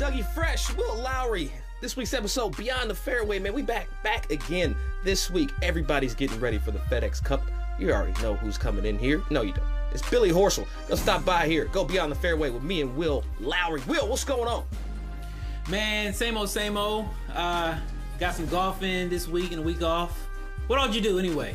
Dougie Fresh, Will Lowery. This week's episode, Beyond the Fairway, man. We back again this week. Everybody's getting ready for the FedEx Cup. You already know who's coming in here. No, you don't. It's Billy Horschel. Go stop by here. Go Beyond the Fairway with me and Will Lowery. Will, what's going on? Man, same old, same old. Got some golf in this week and a week off. What all did you do anyway?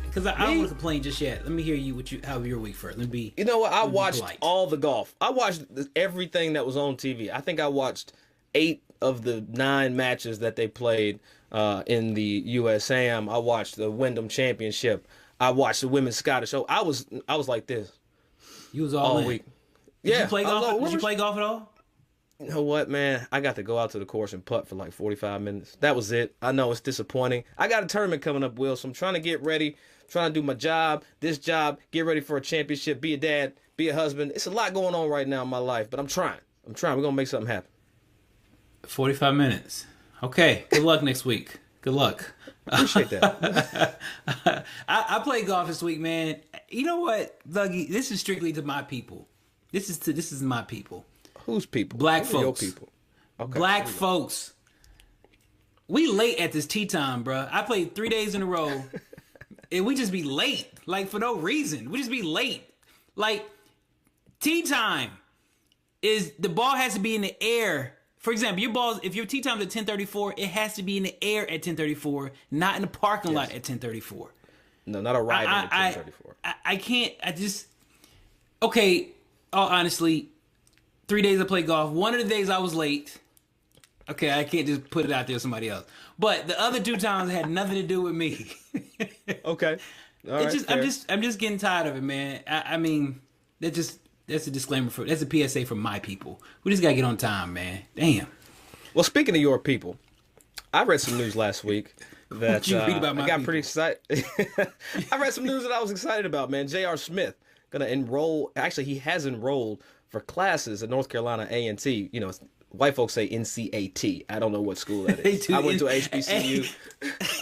Because I don't want to complain just yet. Let me hear how your week first. Let me be. You know what? I watched all the golf. I watched everything that was on TV. I think I watched 8 of the 9 matches that they played in the USAM. I watched the Wyndham Championship. I watched the Women's Scottish. So I was like this. You was all in. Week. Did you play golf? Did you play golf at all? You know what, man? I got to go out to the course and putt for like 45 minutes. That was it. I know it's disappointing. I got a tournament coming up, Will, so I'm trying to get ready, trying to do my job, this job, get ready for a championship, be a dad, be a husband. It's a lot going on right now in my life, but I'm trying. We're going to make something happen. 45 minutes. Okay. Good luck next week. Good luck. Appreciate that. I played golf this week, man. You know what, Dougie? This is strictly to my people. This is my people. Whose people? Black Who folks. Your people. Okay, Black folks. We late at this tea time, bro. I played 3 days in a row, and we just be late, like for no reason. We just be late. Like tea time is the ball has to be in the air. For example, if your tea time's at 10:34, it has to be in the air at 10:34, not in the parking lot at 10:34. No, not arriving at 10:34. I can't. Okay. Honestly. 3 days I played golf. One of the days I was late. Okay, I can't just put it out there to somebody else. But the other 2 times had nothing to do with me. Okay. All right, I'm just getting tired of it, man. I mean, that's a disclaimer that's a PSA for my people. We just gotta get on time, man. Damn. Well, speaking of your people, I read some news last week that you read about my I got people? pretty excited. I read some news that I was excited about, man. J.R. Smith gonna enroll. Actually, he has enrolled for classes at North Carolina A&T. You know, white folks say NCAT. I don't know what school that is. I went to HBCU.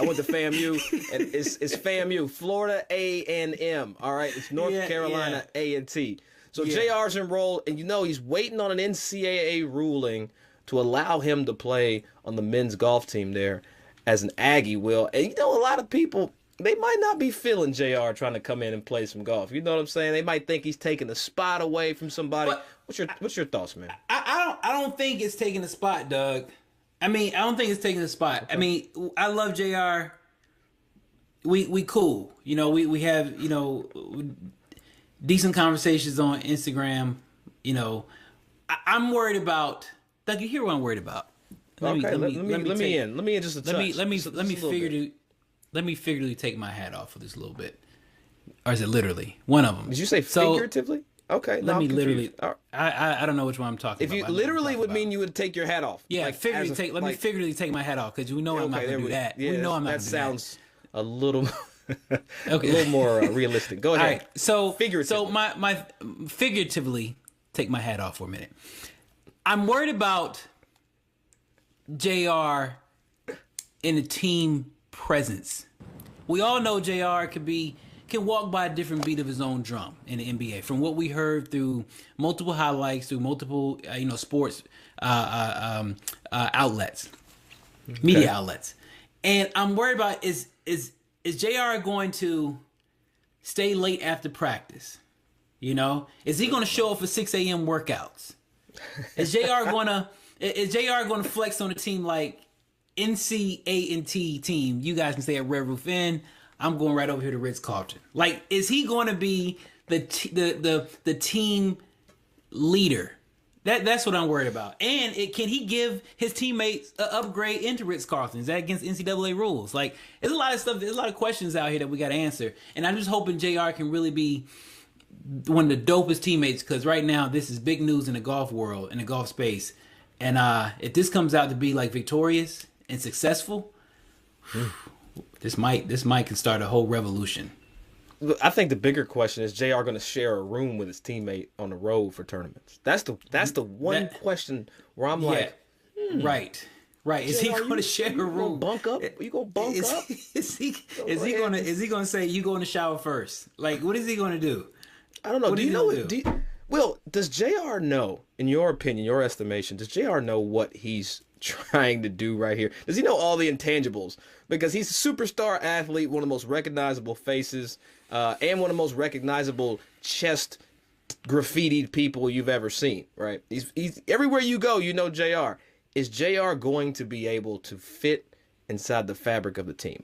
I went to FAMU, and it's FAMU, Florida A&M. All right, it's North Carolina A&T. So JR's enrolled, and you know he's waiting on an NCAA ruling to allow him to play on the men's golf team there as an Aggie, Will. And you know, a lot of people, they might not be feeling JR trying to come in and play some golf. You know what I'm saying? They might think he's taking the spot away from somebody. But what's your thoughts, man? I don't think it's taking the spot, Doug. I mean, I don't think it's taking the spot. Okay. I mean, I love JR. We cool. You know, we have, you know, decent conversations on Instagram. You know, I'm worried about, Doug, you hear what I'm worried about. Let me in just a touch. Let me figuratively take my hat off for this a little bit. Or is it literally? One of them. Did you say figuratively? Okay. Let me literally. I don't know which one I'm talking about. If you literally would mean you would take your hat off. Yeah, like figuratively let me figuratively take my hat off because you know I'm not going to do that. Yeah, we know I'm not going to do that. That sounds a little a little more realistic. Go ahead. All right. So figuratively. So my figuratively take my hat off for a minute. I'm worried about JR in the team presence. We all know JR can walk by a different beat of his own drum in the NBA. From what we heard through multiple highlights, through multiple sports outlets, media outlets, and I'm worried about is JR going to stay late after practice? You know, is he going to show up for 6 a.m. workouts? Is JR going to flex on a team like NCAT team? You guys can stay at Red Roof Inn. I'm going right over here to Ritz-Carlton. Like, is he going to be the team leader? That's what I'm worried about. And can he give his teammates an upgrade into Ritz-Carlton? Is that against NCAA rules? Like, there's a lot of stuff. There's a lot of questions out here that we got to answer. And I'm just hoping JR can really be one of the dopest teammates, because right now this is big news in the golf world, in the golf space. And if this comes out to be like victorious and successful, this might can start a whole revolution. I think the bigger question is JR going to share a room with his teammate on the road for tournaments. That's the one question where I'm like, right. Is he going to share a room? Bunk up? You going to bunk up? Is he going to say you go in the shower first? Like, what is he going to do? I don't know. Do you know? Will, does JR know, in your opinion, your estimation, does JR know what he's trying to do right here? Does he know all the intangibles? Because he's a superstar athlete, one of the most recognizable faces, and one of the most recognizable chest graffitied people you've ever seen, right? He's everywhere you go, you know JR. Is JR going to be able to fit inside the fabric of the team?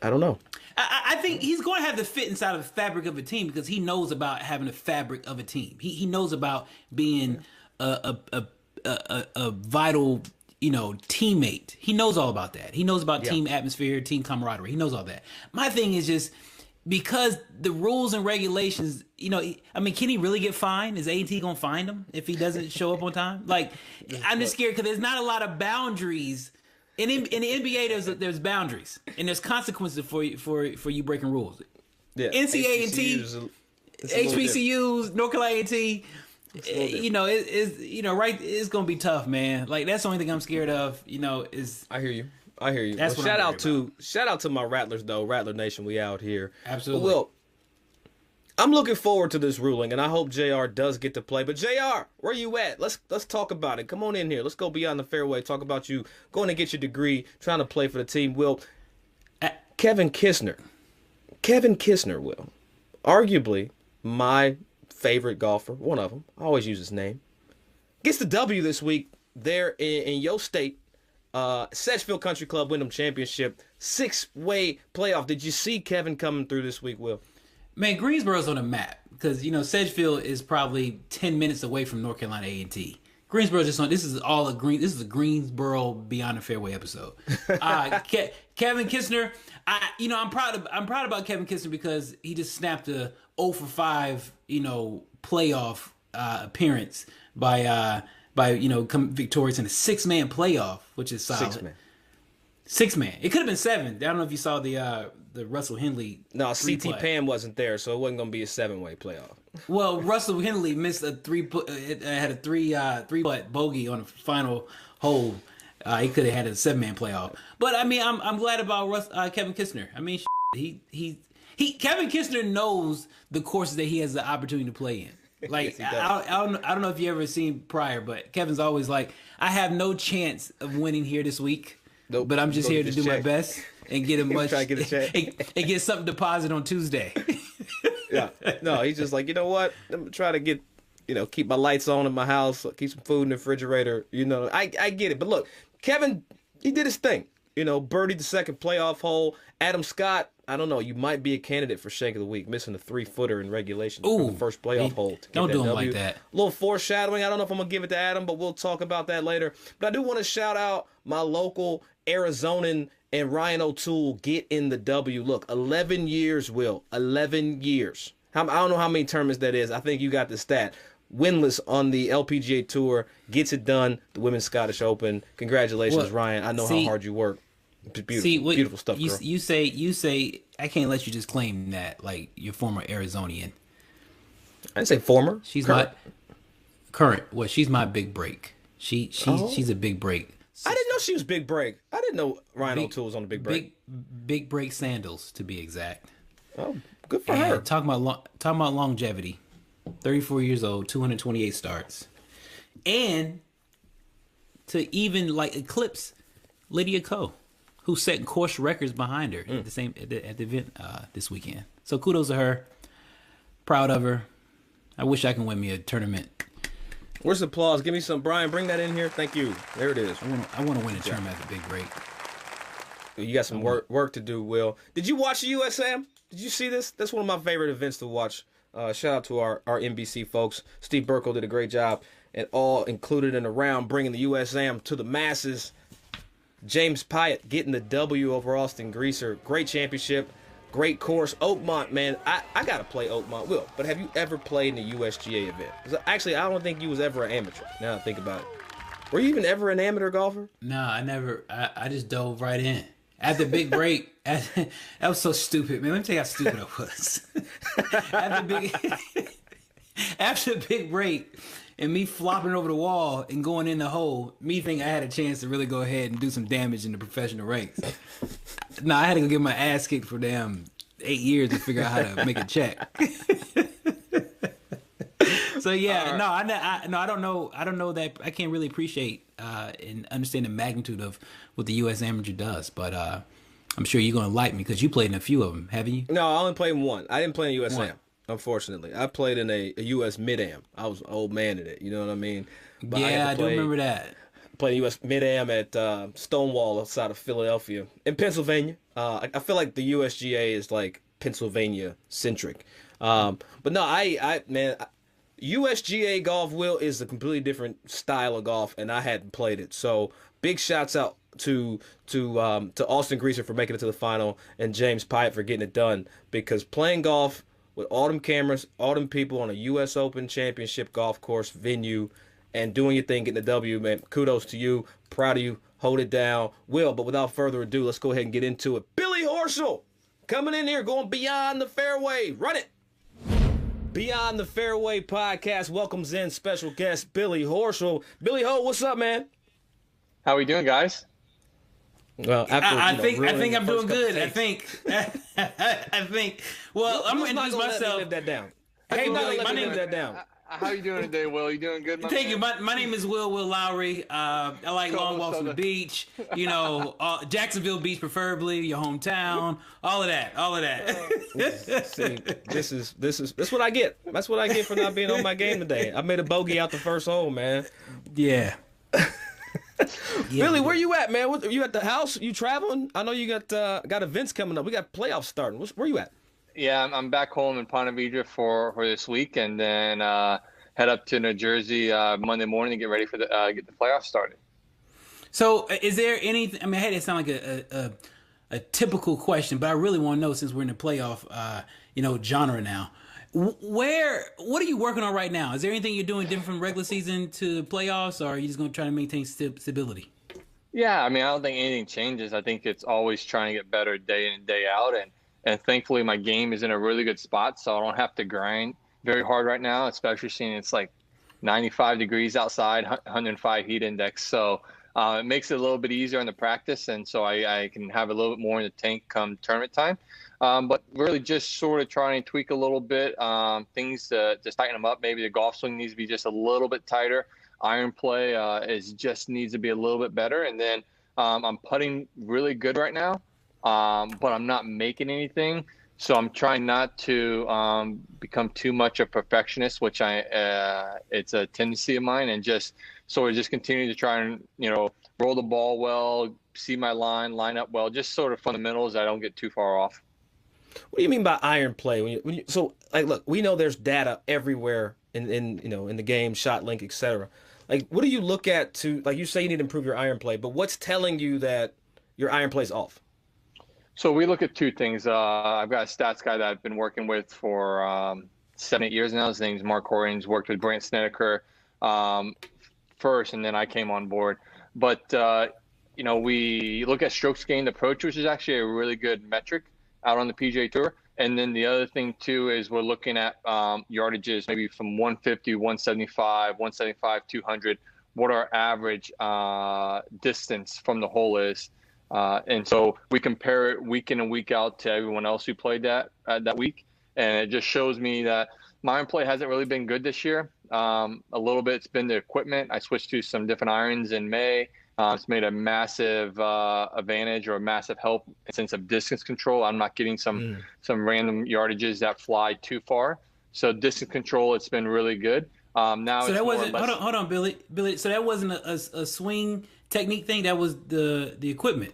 I don't know. I think he's going to have to fit inside of the fabric of a team because he knows about having a fabric of a team. He knows about being a vital, teammate. He knows all about that. He knows about team atmosphere, team camaraderie. He knows all that. My thing is just because the rules and regulations, can he really get fined? Is A&T going to fine him if he doesn't show up on time? I'm just scared because there's not a lot of boundaries. In the NBA, there's boundaries and there's consequences for you breaking rules. Yeah, NCAA, HBCUs, North Carolina A&T, it's gonna be tough, man. That's the only thing I'm scared of. Is I hear you. That's shout out to my Rattlers though, Rattler Nation. We out here. Absolutely. Well, I'm looking forward to this ruling, and I hope JR does get to play. But JR, where you at? Let's talk about it. Come on in here. Let's go beyond the fairway. Talk about you going to get your degree, trying to play for the team. Will, Kevin Kisner, Will, arguably my favorite golfer, one of them. I always use his name. Gets the W this week there in your state. Sedgefield Country Club Wyndham Championship 6-way playoff. Did you see Kevin coming through this week, Will? Man, Greensboro's on the map because Sedgefield is probably 10 minutes away from North Carolina A&T. Greensboro's just on. This is a Greensboro Beyond the Fairway episode. Kevin Kisner, I'm proud about Kevin Kisner because he just snapped a 0 for 5 playoff appearance by coming victorious in a 6-man playoff, which is solid. 6-man. It could have been 7. I don't know if you saw the Russell Henley. No, CT Pan wasn't there, so it wasn't going to be a 7-way playoff. Well, Russell Henley missed had a three-putt bogey on the final hole. He could have had a 7-man playoff. But I'm glad about Kevin Kisner. Kevin Kisner knows the courses that he has the opportunity to play in. Yes, I don't know if you ever seen prior, but Kevin's always like, I have no chance of winning here this week. Nope. But I'm just here to do my best and get and get something deposited on Tuesday. Yeah. No, he's just like, you know what? I'm gonna try to get, keep my lights on in my house, keep some food in the refrigerator. I get it. But look, Kevin, he did his thing. Birdied the second playoff hole. Adam Scott, I don't know, you might be a candidate for Shank of the Week, missing a 3-footer in regulation for the first playoff hole. Don't do him like that. A little foreshadowing. I don't know if I'm going to give it to Adam, but we'll talk about that later. But I do want to shout out my local Arizonan and Ryann O'Toole get in the W. Look, 11 years, Will. 11 years. I don't know how many tournaments that is. I think you got the stat. Winless on the LPGA Tour. Gets it done. The Women's Scottish Open. Congratulations, Ryan. I know how hard you work. Beautiful, beautiful stuff, girl. You say I can't let you just claim that like your former Arizonian. I didn't say former. She's current. Current. Well, she's my big break. She's a big break. I didn't know she was big break. I didn't know Ryann O'Toole was on the big break. Big break sandals to be exact. Oh, good for her. Talking about longevity. 34 years old, 228 starts, and to even eclipse Lydia Ko, who's setting course records behind her at the event this weekend. So kudos to her. Proud of her. I wish I can win me a tournament. Where's the applause? Give me some. Brian, bring that in here. Thank you. There it is. I want to win a tournament at the big break. You got some work to do, Will. Did you watch the USAM? Did you see this? That's one of my favorite events to watch. Shout out to our NBC folks. Steve Burkle did a great job and all included and around bringing the USAM to the masses. James Pyatt getting the W over Austin Greaser. Great championship. Great course. Oakmont, man. I got to play Oakmont, Will. But have you ever played in a USGA event? Actually, I don't think you was ever an amateur. Now that I think about it. Were you even ever an amateur golfer? No, I never. I just dove right in. At the big break, that was so stupid, man. Let me tell you how stupid I was. After the big break, and me flopping over the wall and going in the hole, me thinking I had a chance to really go ahead and do some damage in the professional ranks. No, I had to go get my ass kicked for damn 8 years to figure out how to make a check. So yeah, no, I don't know. I don't know that. I can't really appreciate and understand the magnitude of what the U.S. Amateur does. But I'm sure you're gonna like me because you played in a few of them, haven't you? No, I only played in one. I didn't play in U.S. Am, unfortunately. I played in a U.S. Mid-Am. I was an old man in it. You know what I mean? But Yeah, I do remember that. Played U.S. Mid-Am at Stonewall outside of Philadelphia in Pennsylvania. I feel like the USGA is like Pennsylvania centric. But no, man, USGA golf, Will, is a completely different style of golf, and I hadn't played it. So big shouts out to Austin Greaser for making it to the final and James Pyatt for getting it done, because playing golf with all them cameras, all them people on a U.S. Open Championship golf course venue and doing your thing, getting the W, man, kudos to you. Proud of you. Hold it down. Will, but without further ado, let's go ahead and get into it. Billy Horschel coming in here, going beyond the fairway. Run it. Beyond the Fairway podcast welcomes in special guest Billy Horschel. Billy Ho, what's up, man? How we doing, guys? Well, I think I'm doing good. I think. Well, I'm gonna introduce myself. Live that down. Hey, Billy, my name that down. How you doing today, Will? You doing good? Thank you. My name is Will Lowery. I like long walks on the beach. You know, Jacksonville Beach, preferably your hometown. All of that. See, this is what I get. That's what I get for not being on my game today. I made a bogey out the first hole, man. Yeah. Billy, where you at, man? You at the house? You traveling? I know you got events coming up. We got playoffs starting. Where you at? Yeah, I'm back home in Ponte Vedra for this week, and then head up to New Jersey Monday morning to get ready for get the playoffs started. So, is there anything? I mean, hey, that sounds like a typical question, but I really want to know, since we're in the playoff, genre now. What are you working on right now? Is there anything you're doing different from regular season to playoffs, or are you just going to try to maintain stability? Yeah, I mean, I don't think anything changes. I think it's always trying to get better day in and day out, and thankfully my game is in a really good spot, so I don't have to grind very hard right now, especially seeing it's like 95 degrees outside, 105 heat index. So it makes it a little bit easier in the practice, and so I can have a little bit more in the tank come tournament time. But really just sort of trying to tweak a little bit, things to just tighten them up. Maybe the golf swing needs to be just a little bit tighter. Iron play just needs to be a little bit better. And then I'm putting really good right now, but I'm not making anything. So I'm trying not to become too much a perfectionist, which it's a tendency of mine, and just sort of just continue to try and, roll the ball well, see my line up well, just sort of fundamentals. I don't get too far off. What do you mean by iron play? So look, we know there's data everywhere in the game, shot link, etc. Like, what do you look at to, like, you say you need to improve your iron play, but what's telling you that your iron play is off? So we look at two things. I've got a stats guy that I've been working with for 7-8 years now. His name's Mark Horings. Worked with Brant Snedeker first, and then I came on board. But we look at strokes gained approach, which is actually a really good metric out on the PGA Tour. And then the other thing too is we're looking at yardages, maybe from 150, 175, 175, 200, what our average distance from the hole is. And so we compare it week in and week out to everyone else who played that week. And it just shows me that my iron play hasn't really been good this year. A little bit, it's been the equipment. I switched to some different irons in May. It's made a massive advantage or a massive help in the sense of distance control. I'm not getting some random yardages that fly too far. So distance control, it's been really good. Now, so that wasn't. Hold on, Billy. So that wasn't a swing technique thing. That was the equipment.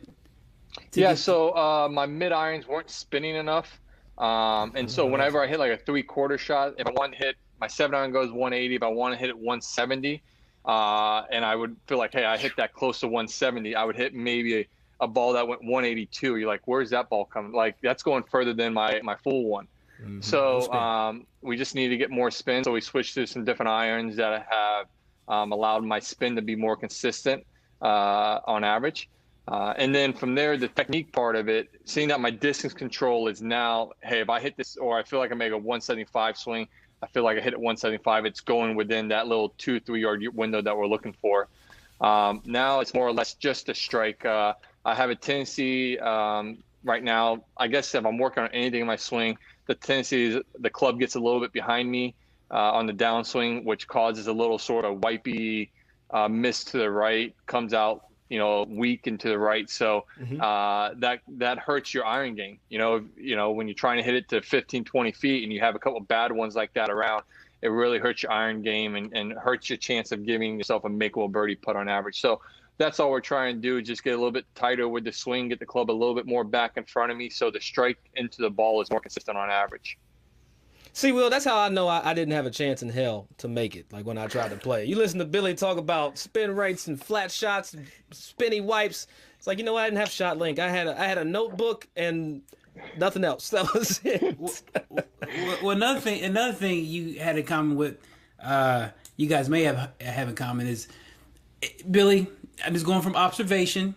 Yeah. So my mid irons weren't spinning enough, and so whenever I hit like a 3/4 shot, if I want to hit my 7-iron goes 180. If I want to hit it 170. And I would feel like, hey, I hit that close to 170. I would hit maybe a ball that went 182. You're like, where's that ball coming? Like, that's going further than my full one. Mm-hmm. So we just need to get more spin. So we switched to some different irons that have allowed my spin to be more consistent on average. And then from there, the technique part of it, seeing that my distance control is now, hey, if I hit this, or I feel like I make a 175 swing, I feel like I hit it 175. It's going within that little 2-3 yard window that we're looking for. Now it's more or less just a strike. I have a tendency right now, I guess if I'm working on anything in my swing, the tendency is the club gets a little bit behind me. on the downswing, which causes a little sort of wipey miss to the right, comes out, weak and to the right. So that hurts your iron game. When you're trying to hit it to 15, 20 feet and you have a couple bad ones like that around, it really hurts your iron game and hurts your chance of giving yourself a makeable birdie putt on average. So that's all we're trying to do, just get a little bit tighter with the swing, get the club a little bit more back in front of me so the strike into the ball is more consistent on average. See, Will, that's how I know I didn't have a chance in hell to make it, like when I tried to play. You listen to Billy talk about spin rates and flat shots and spinny wipes. It's like, I didn't have shot link. I had a notebook and nothing else. That was it. Well, another thing you had in common with, you guys may have in common is, Billy, I'm just going from observation,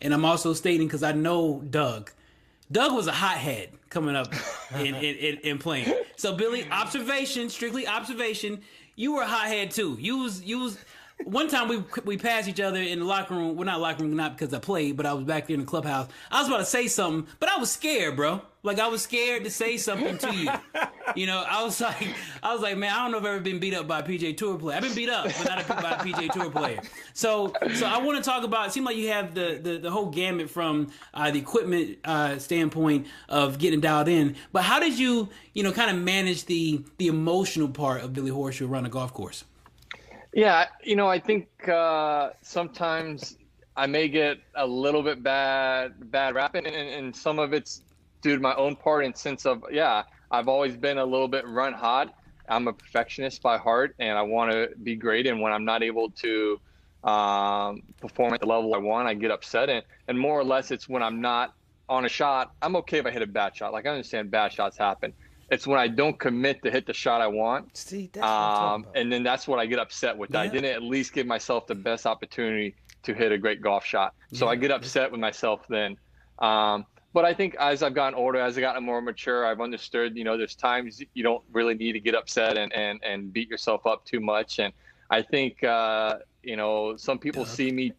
and I'm also stating because I know Doug. Doug was a hothead coming up in playing. So Billy, strictly observation. You were a hothead too. You was. One time we passed each other in the locker room. Well, not locker room, not because I played, but I was back there in the clubhouse. I was about to say something, but I was scared, bro. Like I was scared to say something to you. I was like, man, I don't know if I've ever been beat up by a PGA Tour player. I've been beat up, but not by a PGA Tour player. So I want to talk about. It seems like you have the whole gamut from the equipment standpoint of getting dialed in. But how did you kind of manage the emotional part of Billy Horschel around the golf course? Yeah, I think sometimes I may get a little bit bad rap, and some of it's due to my own part in sense of, I've always been a little bit run hot. I'm a perfectionist by heart, and I want to be great. And when I'm not able to perform at the level I want, I get upset. And more or less, it's when I'm not on a shot. I'm okay if I hit a bad shot. Like, I understand bad shots happen. It's when I don't commit to hit the shot I want. See, that's what I'm talking about. And then that's what I get upset with. Yeah. I didn't at least give myself the best opportunity to hit a great golf shot. So I get upset with myself then. But I think as I've gotten older, as I've gotten more mature, I've understood, there's times you don't really need to get upset and beat yourself up too much. And I think, some people see me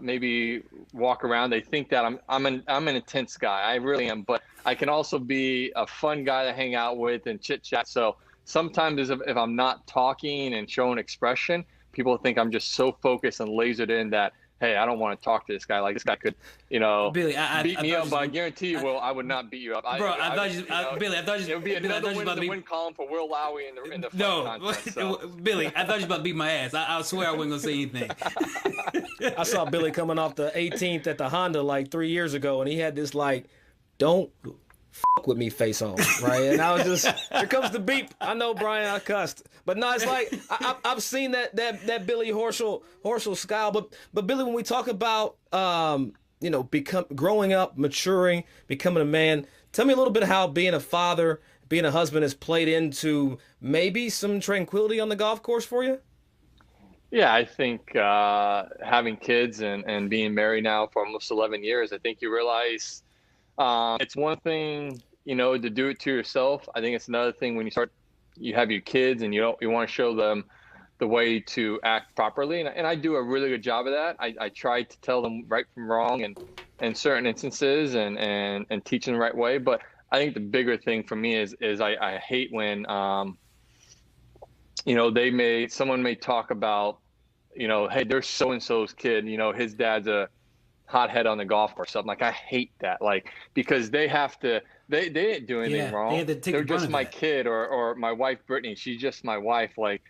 maybe walk around. They think that I'm an intense guy. I really am, but I can also be a fun guy to hang out with and chit chat. So sometimes if I'm not talking and showing expression, people think I'm just so focused and lasered in that, hey, I don't want to talk to this guy. Like, this guy could, Billy, beat me up. But I guarantee you, I would not beat you up. Billy, I thought you it would be another win in the win column for Will Lowery in the contest, so. Billy, I thought you were about to beat my ass. I swear I wasn't gonna say anything. I saw Billy coming off the 18th at the Honda like 3 years ago, and he had this like, don't fuck with me face on, right? And I was just, here comes the beep. I know, Brian, I cussed, but no, it's like I've seen that Billy Horschel style. But Billy, when we talk about growing up, maturing, becoming a man, tell me a little bit how being a father, being a husband has played into maybe some tranquility on the golf course for you. Yeah, I think having kids and being married now for almost 11 years, I think you realize it's one thing, to do it to yourself. I think it's another thing when you have your kids and you want to show them the way to act properly. And I do a really good job of that. I try to tell them right from wrong in certain instances and teach them the right way. But I think the bigger thing for me is I hate when, someone may talk about, hey, there's so-and-so's kid, his dad's a hothead on the golf course. Something like, I hate that. Like, because they have to, they didn't do anything wrong. They're just my kid or my wife, Brittany. She's just my wife. Like,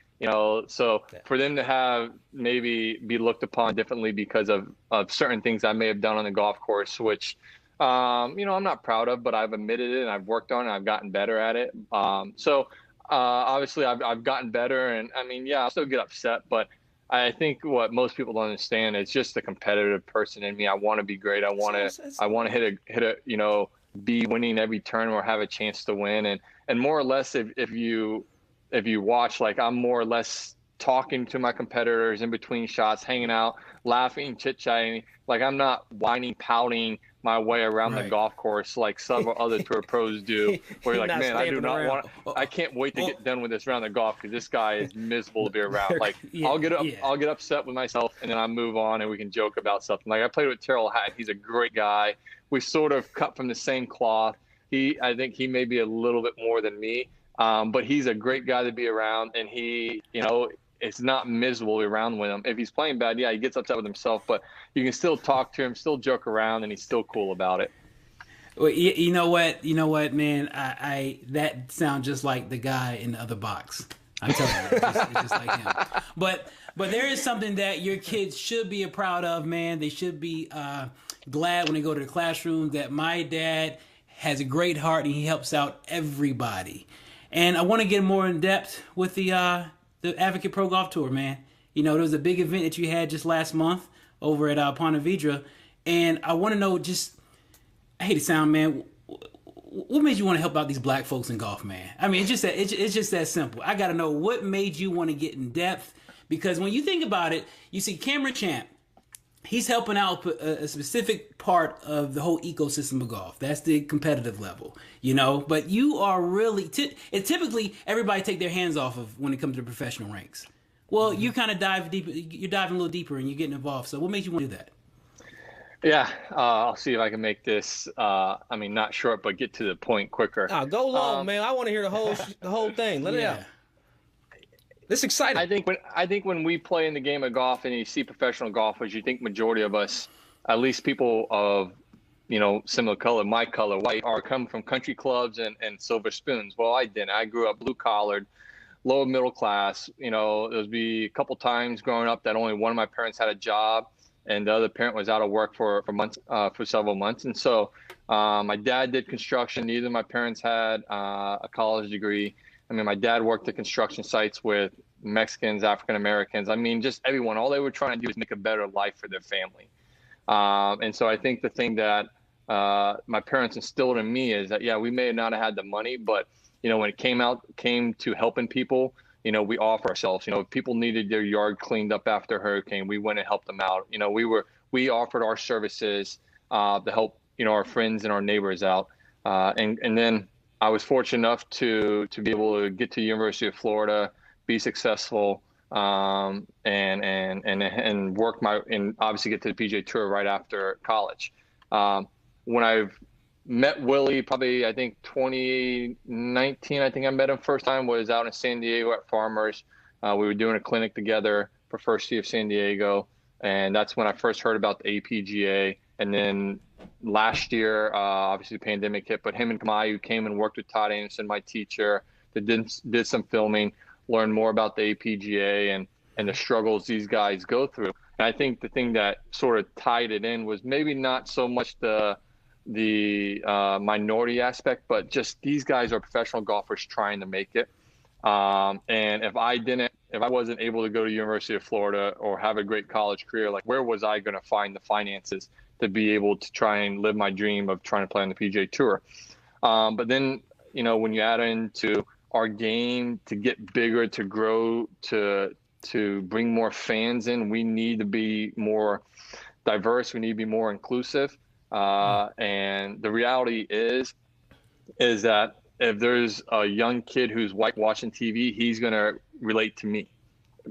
so for them to have maybe be looked upon differently because of certain things I may have done on the golf course, which, I'm not proud of, but I've admitted it and I've worked on it. And I've gotten better at it. Obviously I've gotten better, and I'll still get upset, but I think what most people don't understand is just the competitive person in me. I want to be great. I want to hit a be winning every turn or have a chance to win. And more or less, if you watch, like, I'm more or less talking to my competitors in between shots, hanging out, laughing, chit-chatting. Like, I'm not whining, pouting my way around the golf course like several other tour pros do, where you're like, man, I do not want, I can't wait to get done with this round of golf because this guy is miserable to be around. Like, I'll get upset with myself and then I move on and we can joke about something. Like, I played with Terrell Hatton. He's a great guy. We sort of cut from the same cloth. I think he may be a little bit more than me, But he's a great guy to be around, and he, it's not miserable around with him. If he's playing bad, yeah, he gets upset with himself, but you can still talk to him, still joke around, and he's still cool about it. Well, you know what, man, I that sounds just like the guy in the other box. I'm telling you, it's just like him. But there is something that your kids should be proud of, man. They should be glad when they go to the classroom that my dad has a great heart and he helps out everybody. And I want to get more in depth with the Advocate Pro Golf Tour, man. There was a big event that you had just last month over at Ponte Vedra, and I want to know, just, I hate to sound, man, what made you want to help out these black folks in golf, man? I mean, it's just that simple. I got to know what made you want to get in depth, because when you think about it, you see Cameron Champ, he's helping out a specific part of the whole ecosystem of golf. That's the competitive level, But you are really typically everybody take their hands off of when it comes to professional ranks. Well, you kind of dive deep. You're diving a little deeper and you're getting involved. So, what made you want to do that? Yeah, I'll see if I can make this. Not short, but get to the point quicker. Go long, man. I want to hear the whole thing. Let it out. This is exciting. I think when we play in the game of golf and you see professional golfers, you think majority of us, at least people of, similar color, my color, white, are come from country clubs and silver spoons. Well, I didn't. I grew up blue collared, lower middle class. There would be a couple times growing up that only one of my parents had a job and the other parent was out of work for months, for several months. And so my dad did construction. Neither of my parents had a college degree. My dad worked at construction sites with Mexicans, African Americans. Just everyone. All they were trying to do is make a better life for their family. And so I think the thing that my parents instilled in me is that, yeah, we may not have had the money, but, when it came to helping people, we offer ourselves. If people needed their yard cleaned up after a hurricane, we went and helped them out. We offered our services to help, our friends and our neighbors out. And then I was fortunate enough to be able to get to the University of Florida, be successful, and work and obviously get to the PGA Tour right after college. When I've met Willie, probably I think 2019, I think I met him first time, was out in San Diego at Farmers. We were doing a clinic together for First Tee of San Diego, and that's when I first heard about the APGA. And then last year, obviously the pandemic hit, but him and Kamayu came and worked with Todd Anderson, my teacher, that did some filming, learned more about the APGA and the struggles these guys go through. And I think the thing that sort of tied it in was maybe not so much the minority aspect, but just these guys are professional golfers trying to make it. And if I wasn't able to go to University of Florida or have a great college career, like where was I going to find the finances to be able to try and live my dream of trying to play on the PGA Tour? But then, when you add into our game to get bigger, to grow, to bring more fans in, we need to be more diverse. We need to be more inclusive. And the reality is that if there's a young kid who's white watching TV, he's going to relate to me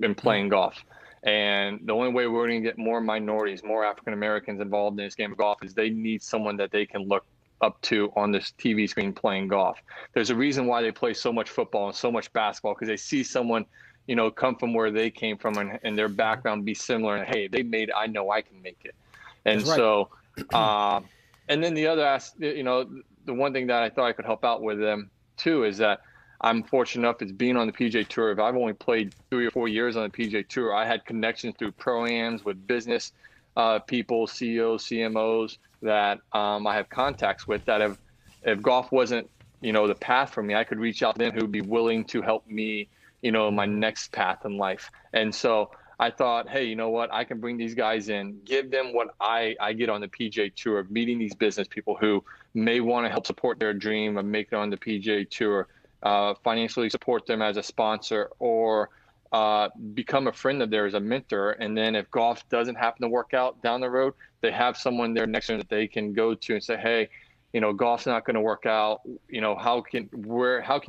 in playing golf. And the only way we're going to get more minorities, more African Americans involved in this game of golf is they need someone that they can look up to on this TV screen playing golf. There's a reason why they play so much football and so much basketball, because they see someone, come from where they came from and their background be similar. And hey, they made it, I know I can make it. And That's right. So, and then the other, the one thing that I thought I could help out with them too is that I'm fortunate enough as being on the PGA Tour. If I've only played 3 or 4 years on the PGA Tour, I had connections through pro-ams with business people, CEOs, CMOs that I have contacts with that if golf wasn't, the path for me, I could reach out to them who would be willing to help me, my next path in life. And so I thought, hey, you know what? I can bring these guys in, give them what I get on the PGA Tour of meeting these business people who may want to help support their dream of making it on the PGA Tour, financially support them as a sponsor, or become a friend of theirs, a mentor. And then if golf doesn't happen to work out down the road, they have someone there next to them that they can go to and say, hey, golf's not going to work out. How can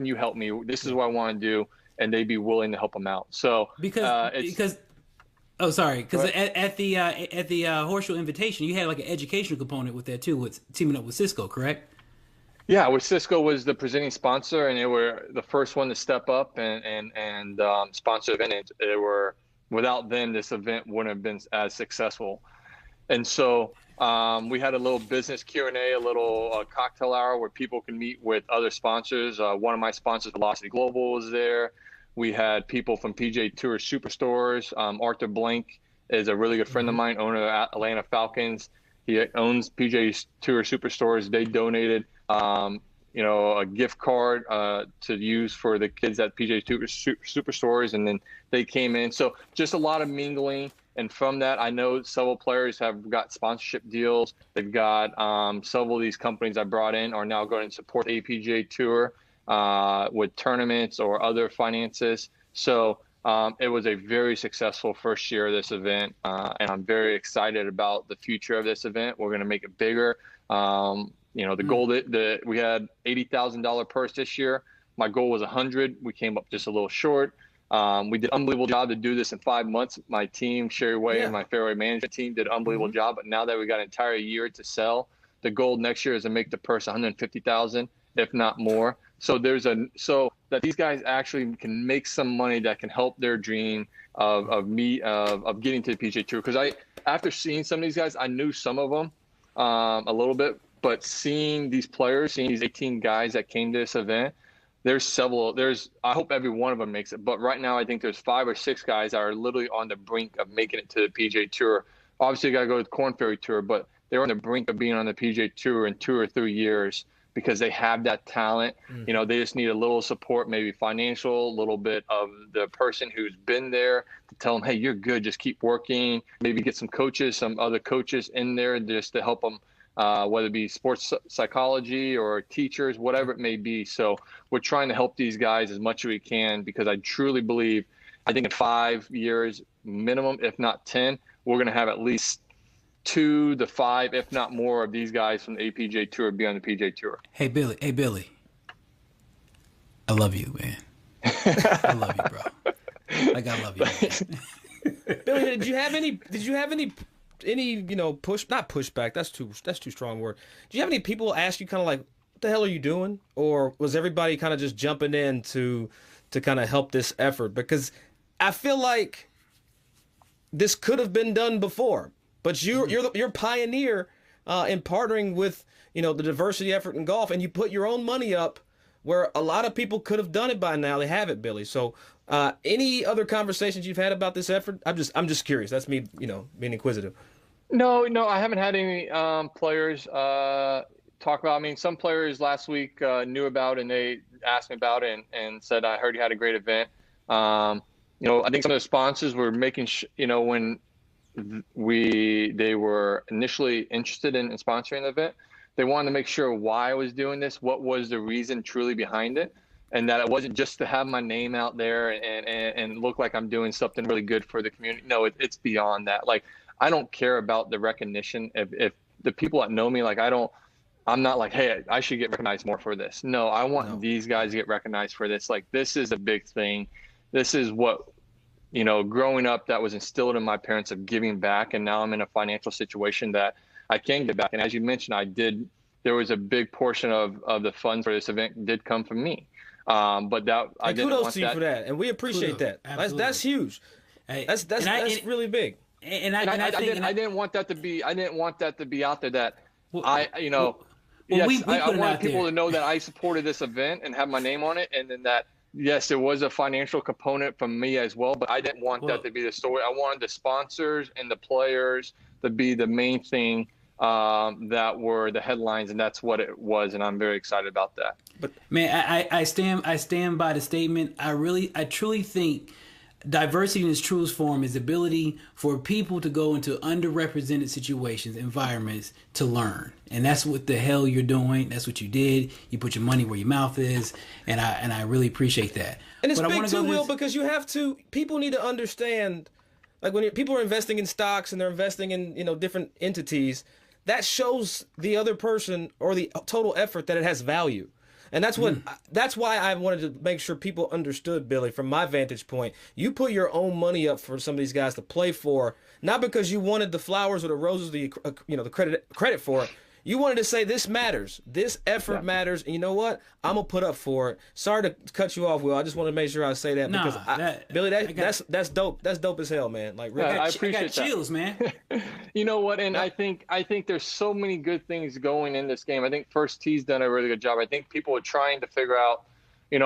you help me? This is what I want to do. And they'd be willing to help them out. So at the Horschel Invitation, you had like an educational component with that too, with teaming up with Cisco, correct? Yeah, with Cisco was the presenting sponsor, and they were the first one to step up and sponsor the event. They were, without them, this event wouldn't have been as successful. And so we had a little business Q&A, a little cocktail hour where people can meet with other sponsors. One of my sponsors, Velocity Global, was there. We had people from PGA Tour Superstores. Arthur Blank is a really good friend of mine, owner of Atlanta Falcons. He owns PGA Tour Superstores. They donated, a gift card to use for the kids at PGA Tour Superstores, and then they came in. So just a lot of mingling. And from that, I know several players have got sponsorship deals. They've got several of these companies I brought in are now going to support the APGA Tour with tournaments or other finances. So it was a very successful first year of this event, and I'm very excited about the future of this event. We're going to make it bigger. The goal we had $80,000 purse this year. My goal was 100. We came up just a little short. We did an unbelievable job to do this in 5 months. My team, Sherry Way, and my fairway management team did an unbelievable job. But now that we got an entire year to sell, the goal next year is to make the purse 150,000, if not more. So so that these guys actually can make some money that can help their dream of getting to the PGA Tour. Because after seeing some of these guys, I knew some of them a little bit, but seeing these players, seeing these 18 guys that came to this event, I hope every one of them makes it. But right now, I think there's 5 or 6 guys that are literally on the brink of making it to the PGA Tour. Obviously, you got to go to the Korn Ferry Tour, but they're on the brink of being on the PGA Tour in 2 or 3 years because they have that talent. They just need a little support, maybe financial, a little bit of the person who's been there to tell them, hey, you're good, just keep working. Maybe get some coaches, some other coaches in there just to help them. Whether it be sports psychology or teachers, whatever it may be. So we're trying to help these guys as much as we can because I truly believe, I think in 5 years minimum, if not 10, we're going to have at least 2 to 5, if not more, of these guys from the APGA Tour be on the PGA Tour. Hey, Billy. I love you, man. I love you, bro. Like, I love you, man. Billy, did you have any not pushback, that's too strong a word. Do you have any people ask you kind of like, what the hell are you doing? Or was everybody kind of just jumping in to kind of help this effort? Because I feel like this could have been done before, but you're pioneer in partnering with the diversity effort in golf, and you put your own money up where a lot of people could have done it by now. They haven't, Billy. So any other conversations you've had about this effort? I'm just curious. That's me, being inquisitive. No, I haven't had any players talk about. I mean, some players last week knew about and they asked me about it and said, I heard you had a great event. I think some of the sponsors were making, when they were initially interested in sponsoring the event, they wanted to make sure why I was doing this, what was the reason truly behind it, and that it wasn't just to have my name out there and look like I'm doing something really good for the community. No, it's beyond that. Like, I don't care about the recognition. If the people that know me, like, I'm not like, hey, I should get recognized more for this. No, I want these guys to get recognized for this. Like, this is a big thing. This is what, growing up, that was instilled in my parents of giving back. And now I'm in a financial situation that I can give back. And as you mentioned, there was a big portion of the funds for this event did come from me. But that I didn't want kudos to you for that. And we appreciate that. That's huge. Hey, that's really big. I didn't want that to be out there that I wanted people to know that I supported this event and have my name on it, and then that yes, there was a financial component from me as well, but I didn't want that to be the story. I wanted the sponsors and the players to be the main thing that were the headlines, and that's what it was, and I'm very excited about that. But man, I stand by the statement. I truly think diversity in its truest form is the ability for people to go into underrepresented situations, environments, to learn. And that's what the hell you're doing. That's what you did. You put your money where your mouth is, and I really appreciate that. And it's big too, Will, because people need to understand, like when people are investing in stocks and they're investing in different entities, that shows the other person or the total effort that it has value. And that's why I wanted to make sure people understood, Billy, from my vantage point. You put your own money up for some of these guys to play for, not because you wanted the flowers or the roses, the credit for it. You wanted to say this matters. This effort matters. And you know what? I'm going to put up for it. Sorry to cut you off, Will. I just want to make sure I say that because Billy, that's dope. That's dope as hell, man. Like, really, I appreciate I got chills, man. You know what? And I think there's so many good things going in this game. I think First Tee's done a really good job. I think people are trying to figure out,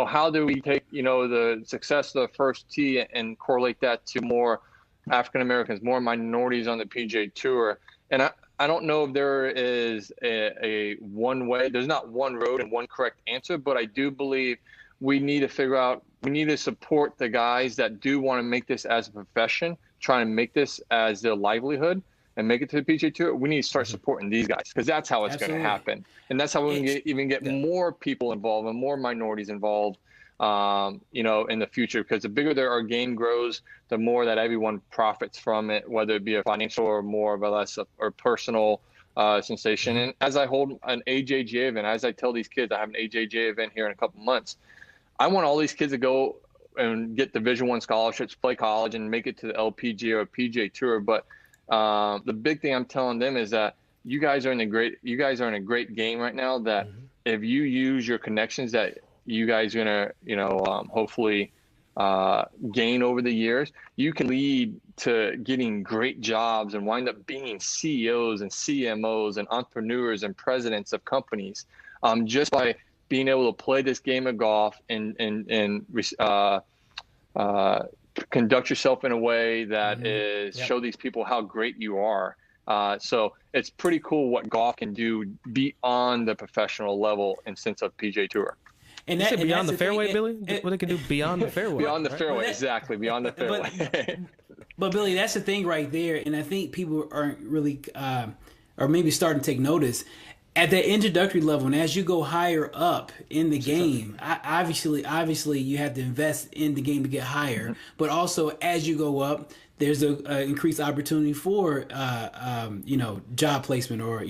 how do we take, the success of the First Tee and correlate that to more African Americans, more minorities on the PGA Tour. And I don't know if there is a one way. There's not one road and one correct answer, but I do believe we need to support the guys that do want to make this as a profession, trying to make this as their livelihood and make it to the PGA Tour. We need to start supporting these guys because that's how it's going to happen. And that's how we can even get more people involved and more minorities involved, in the future, because the bigger our game grows, the more that everyone profits from it, whether it be a financial or more of a less or personal sensation. And as I hold an AJGA event, as I tell these kids, I have an AJGA event here in a couple months. I want all these kids to go and get Division I scholarships, play college, and make it to the LPGA or PGA Tour. But the big thing I'm telling them is that you guys are in a great game right now. That if you use your connections that you guys are gonna, hopefully gain over the years, you can lead to getting great jobs and wind up being CEOs and CMOs and entrepreneurs and presidents of companies, just by being able to play this game of golf and conduct yourself in a way that show these people how great you are. So it's pretty cool what golf can do beyond the professional level and sense of PGA Tour. And that beyond the fairway, Billy? What they can do beyond the fairway? Beyond the fairway, exactly. Beyond the fairway. But Billy, that's the thing right there, and I think people aren't really, or maybe starting to take notice at that introductory level. And as you go higher up in the game, obviously you have to invest in the game to get higher. But also as you go up, there's a increased opportunity for job placement or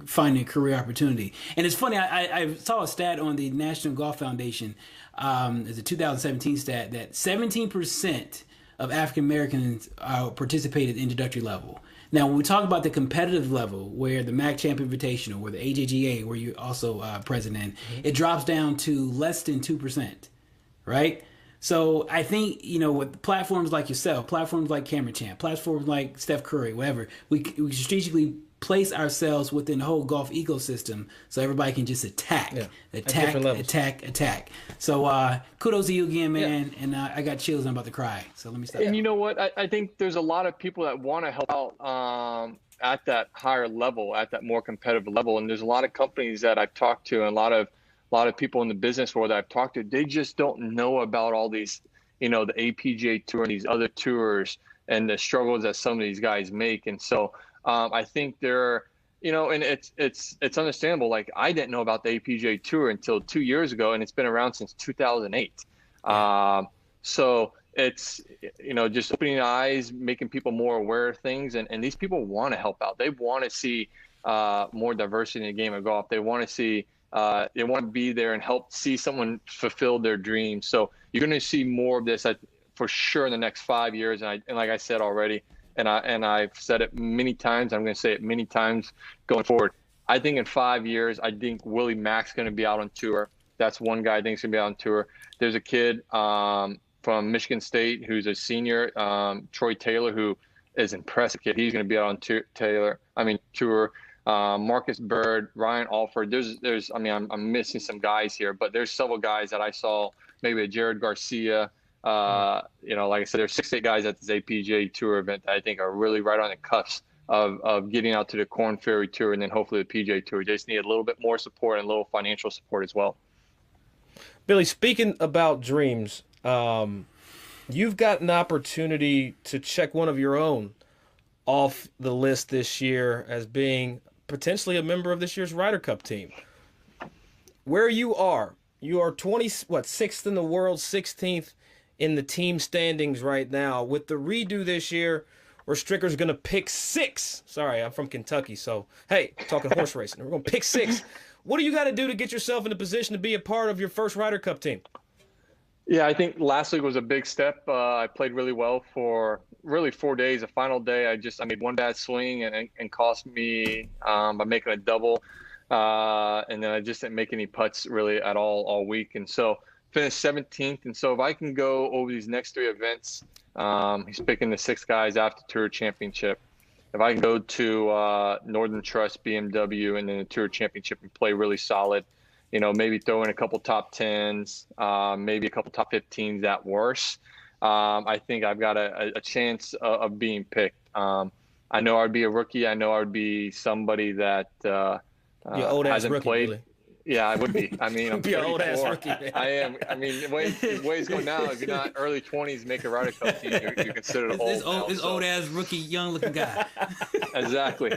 finding a career opportunity. And it's funny, I saw a stat on the National Golf Foundation, it's a 2017 stat, that 17% of African Americans participate at the introductory level. Now, when we talk about the competitive level, where the MAC Champ Invitational, or the AJGA, where you're also president, it drops down to less than 2%, right? So I think, with platforms like yourself, platforms like Cameron Champ, platforms like Steph Curry, whatever, we strategically place ourselves within the whole golf ecosystem so everybody can just attack. So kudos to you again, man. Yeah. And I got chills. I'm about to cry. So let me stop. And you know what? I think there's a lot of people that want to help out at that higher level, at that more competitive level. And there's a lot of companies that I've talked to, and a lot of people in the business world that I've talked to, they just don't know about all these, the APGA Tour and these other tours and the struggles that some of these guys make. And so I think they're, and it's understandable. Like, I didn't know about the APGA Tour until 2 years ago, and it's been around since 2008. So it's, just opening eyes, making people more aware of things. And these people want to help out. They want to see more diversity in the game of golf. They want to see, they want to be there and help see someone fulfill their dreams. So you're going to see more of this for sure in the next 5 years. And like I said already, and I've said it many times, I'm going to say it many times going forward. I think in 5 years, I think Willie Mack's going to be out on tour. That's one guy I think is going to be out on tour. There's a kid from Michigan State who's a senior, Troy Taylor, who is an impressive kid. He's going to be out on tour. Marcus Bird, Ryan Alford. I'm missing some guys here, but there's several guys that I saw. Maybe a Jared Garcia. Like I said, there's 6-8 guys at this APGA Tour event that I think are really right on the cusp of getting out to the Korn Ferry Tour and then hopefully the PGA Tour. They just need a little bit more support and a little financial support as well. Billy, speaking about dreams, you've got an opportunity to check one of your own off the list this year as being potentially a member of this year's Ryder Cup team. Where you are 6th in the world, 16th in the team standings right now. With the redo this year, where Stricker's going to pick 6. Sorry, I'm from Kentucky, so, hey, talking horse racing. We're going to pick 6. What do you got to do to get yourself in a position to be a part of your first Ryder Cup team? Yeah, I think last week was a big step. I played really well for really 4 days. The final day, I made one bad swing and cost me by making a double. And then I just didn't make any putts really at all week. And so finished 17th. And so if I can go over these next 3 events, he's picking the 6 guys after Tour Championship. If I can go to Northern Trust, BMW, and then the Tour Championship and play really solid, maybe throw in a couple top 10s, maybe a couple top 15s at worst, I think I've got a chance of being picked. I know I'd be a rookie. I know I'd be somebody that Your old ass hasn't rookie, played. Really. Yeah, I would be. I mean, I'm be an old ass 34. rookie. Man. I am. I mean, the way it's going now, if you're not early 20s, make a Ryder Cup team, you're considered old. This old ass rookie, young looking guy. Exactly.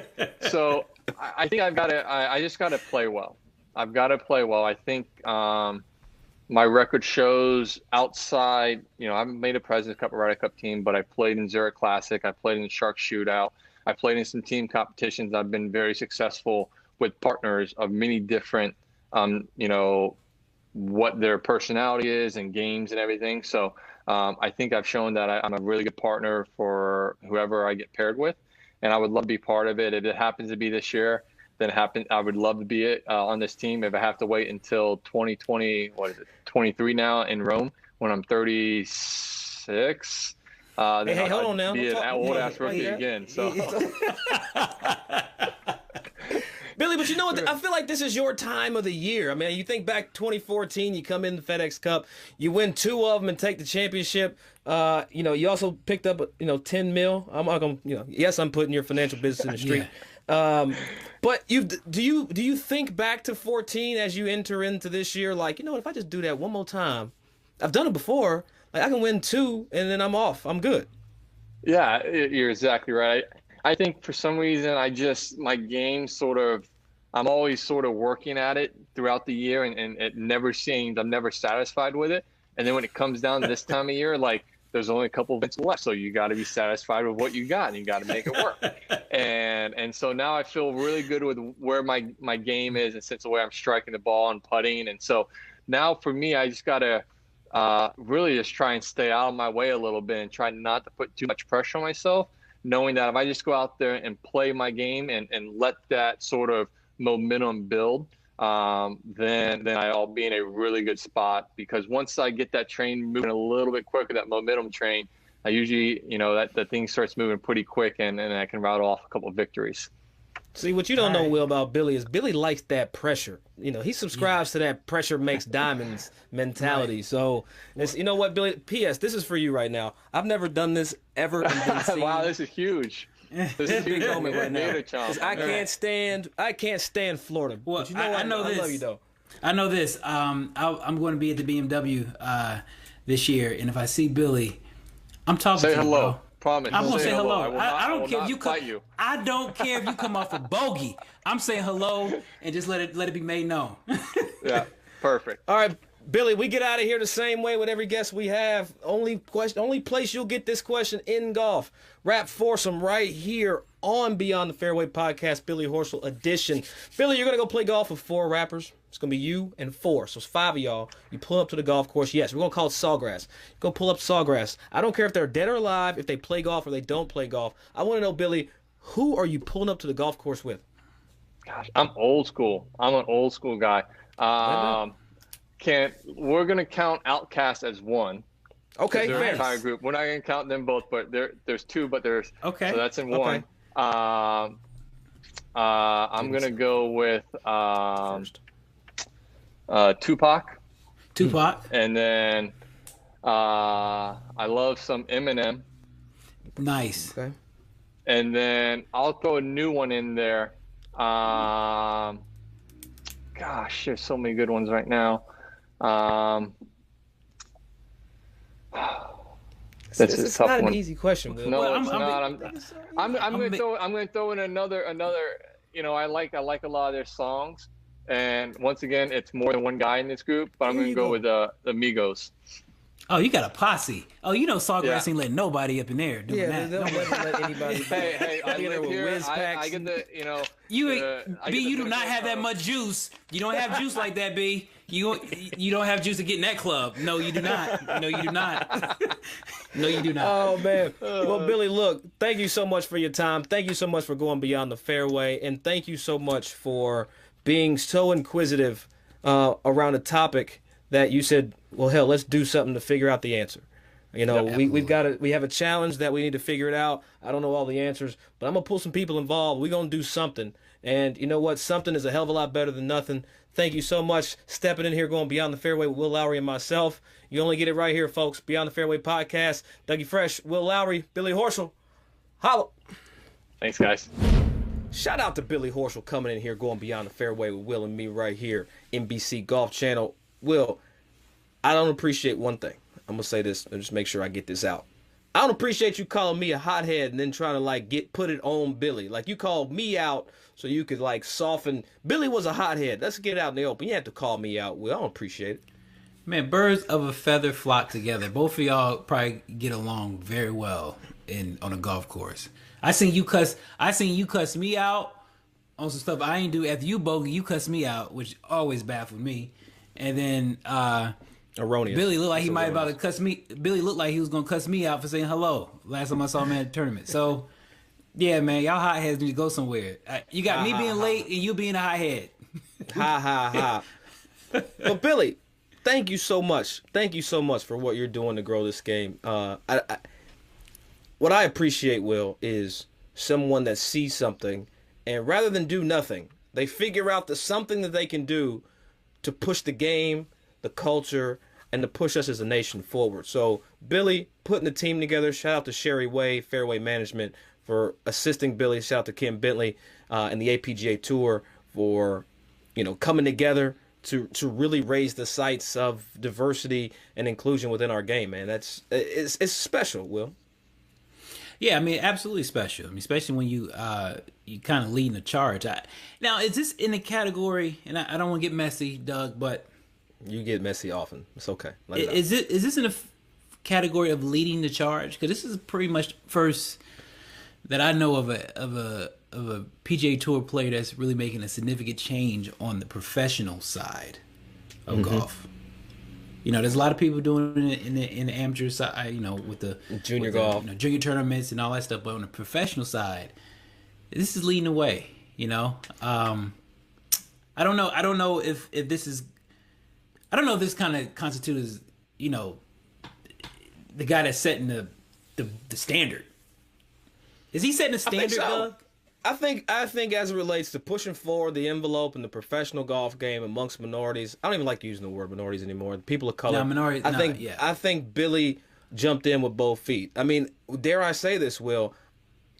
So I think I just got to play well. I've got to play well. I think my record shows outside, I haven't made a President's Cup or Ryder Cup team, but I played in Zurich Classic. I played in the Shark Shootout. I played in some team competitions. I've been very successful with partners of many different, what their personality is and games and everything. So I think I've shown that I'm a really good partner for whoever I get paired with. And I would love to be part of it. If it happens to be this year, then I would love to be it on this team. If I have to wait until 2020, 23 now in Rome when I'm 36, then hey, hold on now. Be an old ass rookie again. So, Billy, but you know what? I feel like this is your time of the year. I mean, you think back 2014, you come in the FedEx Cup, you win 2 of them and take the championship. You also picked up, 10 mil. I'm not gonna, yes, I'm putting your financial business in the street. Yeah. But do you think back to 14 as you enter into this year? Like, if I just do that one more time, I've done it before. Like, I can win 2 and then I'm off. I'm good. Yeah, you're exactly right. I think for some reason, my game I'm always sort of working at it throughout the year and it never seems, I'm never satisfied with it. And then when it comes down to this time of year, like there's only a couple of events left. So you got to be satisfied with what you got and you got to make it work. And so now I feel really good with where my game is and since the way I'm striking the ball and putting. And so now for me, I just got to really just try and stay out of my way a little bit and try not to put too much pressure on myself, knowing that if I just go out there and play my game and let that sort of momentum build, then I'll be in a really good spot, because once I get that train moving a little bit quicker, that momentum train, I usually, that the thing starts moving pretty quick and I can rattle off a couple of victories. See, what you don't know, Will, about Billy is Billy likes that pressure. He subscribes to that pressure makes diamonds mentality. Right. So, you know what, Billy? P.S. This is for you right now. I've never done this ever. Wow, this is huge. This is a huge moment right now. I can't stand Florida. Well, but you know what? I know this. I love you though. I know this. I'm going to be at the BMW this year, and if I see Billy, I'm talking to you. Say hello. Bro. Promise. I'm gonna say hello. I don't care if you come. You. I don't care if you come off a bogey. I'm saying hello and just let it be made known. Yeah, perfect. All right, Billy, we get out of here the same way with every guest we have. Only place you'll get this question in golf. Rap foursome right here on Beyond the Fairway podcast, Billy Horschel edition. Billy, you're gonna go play golf with 4 rappers. It's going to be you and 4. So it's 5 of y'all. You pull up to the golf course. Yes, we're going to call it Sawgrass. Go pull up Sawgrass. I don't care if they're dead or alive, if they play golf or they don't play golf. I want to know, Billy, who are you pulling up to the golf course with? Gosh, I'm old school. I'm an old school guy. We're going to count Outcast as one. Okay, their fair. entire group. We're not going to count them both, but there's 2, but there's okay. So that's in one. I'm going to go with Tupac, and then I love some Eminem. Nice. Okay. And then I'll throw a new one in there. Gosh, there's so many good ones right now. This is a tough not one. An easy question. Bill. No, Well, it's not. I'm going to throw in another. I like a lot of their songs. And once again, it's more than one guy in this group, but I'm going to go with the Migos. Oh, you got a posse. Oh, Sawgrass ain't letting nobody up in there doing that. They'll never let anybody. Hey, I live here. I get the, you do not have that much juice. You don't have juice like that, B. You don't have juice to get in that club. No, you do not. No, you do not. No, you do not. Oh, man. Well, Billy, look, thank you so much for your time. Thank you so much for going beyond the fairway. And thank you so much for being so inquisitive around a topic that you said, well, hell, let's do something to figure out the answer. You know, we have a challenge that we need to figure it out. I don't know all the answers, but I'm going to pull some people involved. We're going to do something. And you know what? Something is a hell of a lot better than nothing. Thank you so much stepping in here, going beyond the fairway with Will Lowery and myself. You only get it right here, folks. Beyond the Fairway podcast. Dougie Fresh, Will Lowery, Billy Horschel. Holla. Thanks, guys. Shout out to Billy Horschel coming in here, going beyond the fairway with Will and me right here, NBC Golf Channel. Will, I don't appreciate one thing. I'm going to say this and just make sure I get this out. I don't appreciate you calling me a hothead and then trying to like put it on Billy. Like you called me out so you could like soften. Billy was a hothead. Let's get it out in the open. You have to call me out, Will. I don't appreciate it. Man, birds of a feather flock together. Both of y'all probably get along very well on a golf course. I seen you cuss me out on some stuff I ain't do. After you bogey, you cuss me out, which always baffled me. And then erroneous. Billy looked like he might about to cuss me. Billy looked like he was gonna cuss me out for saying hello last time I saw him at a tournament. So yeah, man, y'all hotheads need to go somewhere. You got me being late and you being a hothead. Ha ha ha. But Billy, thank you so much. Thank you so much for what you're doing to grow this game. What I appreciate, Will, is someone that sees something and rather than do nothing, they figure out the something that they can do to push the game, the culture, and to push us as a nation forward. So, Billy, putting the team together, shout out to Sherry Way, Fairway Management, for assisting Billy. Shout out to Kim Bentley and the APGA Tour for, coming together to really raise the sights of diversity and inclusion within our game, man. It's special, Will. Yeah, I mean, absolutely special. I mean, especially when you kind of leading the charge. Now, is this in the category? And I don't want to get messy, Doug, but you get messy often. It's okay. Is this in a category of leading the charge? Because this is pretty much first that I know of a PGA Tour player that's really making a significant change on the professional side of golf. There's a lot of people doing it in the amateur side, with the junior golf, junior tournaments and all that stuff. But on the professional side, this is leading the way. I don't know. I don't know if this is. I don't know if this kind of constitutes, the guy that's setting the standard. Is he setting the standard, Doug? I think as it relates to pushing forward the envelope in the professional golf game amongst minorities, I don't even like using the word minorities anymore. People of color. No, minorities. I think Billy jumped in with both feet. I mean, dare I say this, Will?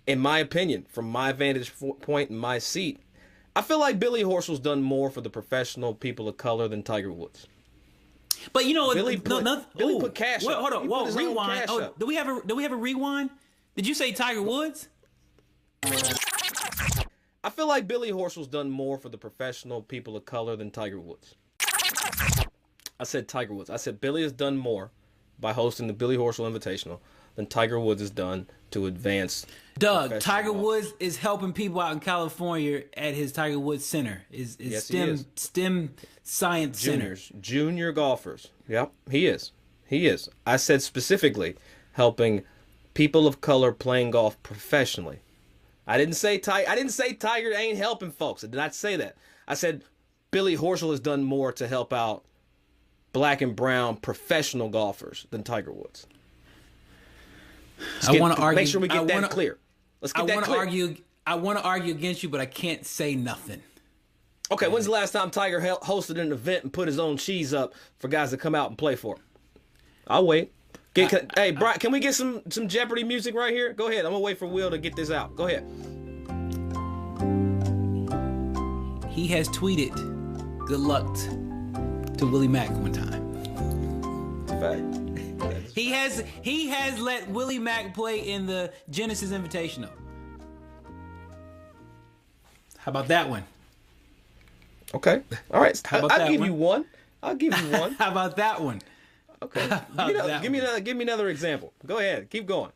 In my opinion, from my vantage point in my seat, I feel like Billy Horschel's done more for the professional people of color than Tiger Woods. But Billy put cash up. Hold on, whoa, rewind. Do we have a rewind? Did you say Tiger Woods? I feel like Billy Horschel's done more for the professional people of color than Tiger Woods. I said Tiger Woods. I said Billy has done more by hosting the Billy Horschel Invitational than Tiger Woods has done to advance. Doug, Tiger Woods is helping people out in California at his Tiger Woods Center. Is STEM Science Juniors, junior golfers. Yep, he is. I said specifically helping people of color playing golf professionally. I didn't say Tiger ain't helping folks. I did not say that. I said Billy Horschel has done more to help out black and brown professional golfers than Tiger Woods. I want to argue. Make sure we get that clear. Let's get that clear. I want to argue against you, but I can't say nothing. Okay, when's the last time Tiger hosted an event and put his own cheese up for guys to come out and play for him? I'll wait. Hey, Brian, can we get some Jeopardy music right here? Go ahead. I'm going to wait for Will to get this out. Go ahead. He has tweeted good luck to Willie Mack one time. Fact. He has let Willie Mack play in the Genesis Invitational. How about that one? Okay. All right. I'll give you one. I'll give you one. How about that one? Okay. Give me another example. Go ahead. Keep going.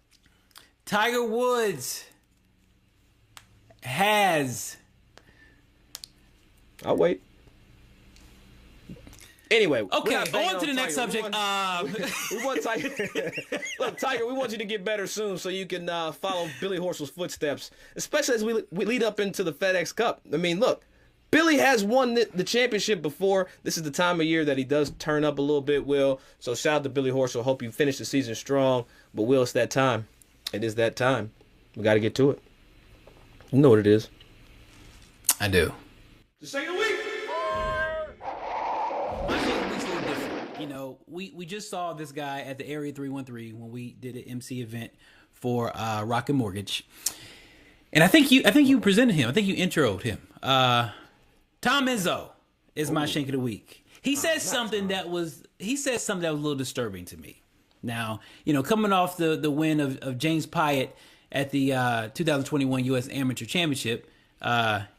Tiger Woods has. I'll wait. Anyway, Okay, on to the next subject. We want Tiger. Look, Tiger, we want you to get better soon so you can follow Billy Horschel's footsteps, especially as we lead up into the FedEx Cup. I mean, look, Billy has won the championship before. This is the time of year that he does turn up a little bit, Will. So shout out to Billy Horschel. Hope you finish the season strong. But, Will, it's that time. It is that time. We got to get to it. You know what it is. I do. The second week. My second week's a little different. You know, we just saw this guy at the Area 313 when we did an MC event for Rocket Mortgage. And I think you presented him. I think you introed him. Tom Izzo is my shank of the week. He said something that was a little disturbing to me. Now, you know, coming off the win of James Pyatt at the 2021 U.S. Amateur Championship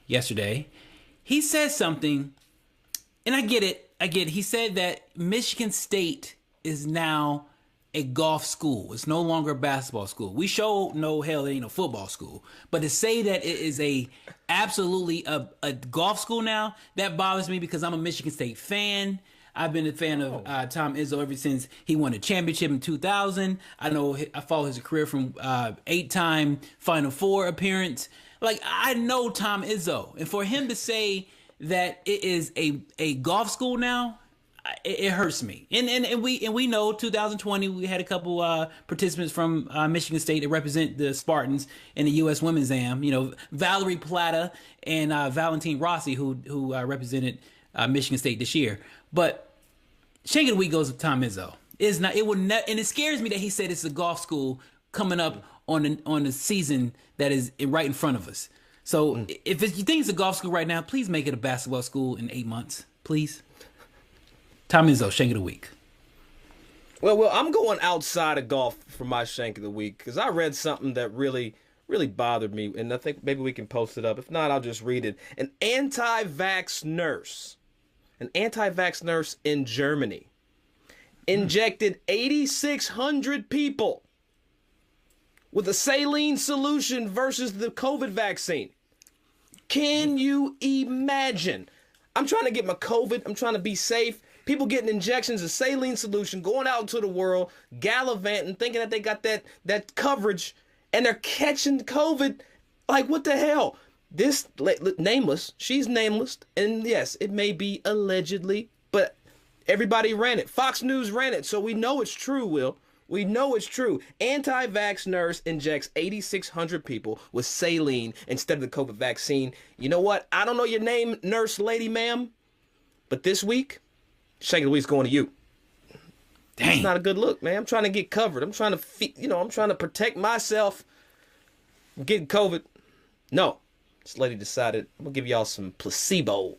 yesterday, he said something, and I get it. He said that Michigan State is now a golf school. It's no longer a basketball school. We show no hell, it ain't a football school. But to say that it is absolutely a golf school now, that bothers me because I'm a Michigan State fan. I've been a fan of Tom Izzo ever since he won a championship in 2000. I follow his career from 8-time Final Four appearance. Like, I know Tom Izzo. And for him to say that it is a golf school now, it hurts me. And we know 2020 we had a couple participants from Michigan State that represent the Spartans in the U.S. Women's Am. You know, Valerie Plata and Valentine Rossi who represented Michigan State this year. But Shank of the Week goes with Tom Izzo. And it scares me that he said it's a golf school coming up on the season that is right in front of us. So if you think it's a golf school right now, please make it a basketball school in 8 months, please. Tom Izzo, Shank of the Week. Well, I'm going outside of golf for my Shank of the Week because I read something that really, really bothered me, and I think maybe we can post it up. If not, I'll just read it. An anti-vax nurse in Germany injected 8,600 people with a saline solution versus the COVID vaccine. Can you imagine? I'm trying to get my COVID. I'm trying to be safe. People getting injections of saline solution, going out into the world, gallivanting, thinking that they got that coverage, and they're catching COVID. Like, what the hell? This nameless, she's nameless, and yes, it may be allegedly, but everybody ran it. Fox News ran it, so we know it's true, Will. We know it's true. Anti-vax nurse injects 8,600 people with saline instead of the COVID vaccine. You know what? I don't know your name, nurse lady, ma'am, but this week, Shank of the Week's going to you. Dang. It's not a good look, man. I'm trying to get covered. I'm trying to protect myself from getting COVID. No. This lady decided, I'm going to give y'all some placebo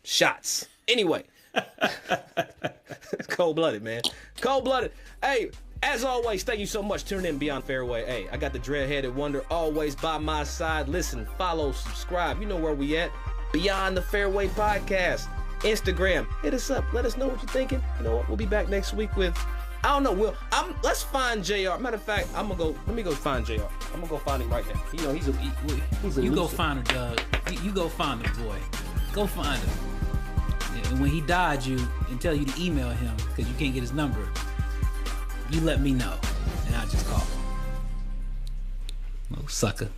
shots. Anyway. It's cold-blooded, man. Cold-blooded. Hey, as always, thank you so much for tuning in Beyond Fairway. Hey, I got the dread-headed wonder always by my side. Listen, follow, subscribe. You know where we at. Beyond the Fairway podcast. Instagram. Hit us up. Let us know what you're thinking. You know what? We'll be back next week with, I don't know, let's find JR. Matter of fact, let me go find JR. I'm gonna go find him right now. You know, he's a You go find him, Doug. You go find him, boy. Go find him. Yeah, and when he died you and tell you to email him because you can't get his number, you let me know, and I'll just call him. Little sucker.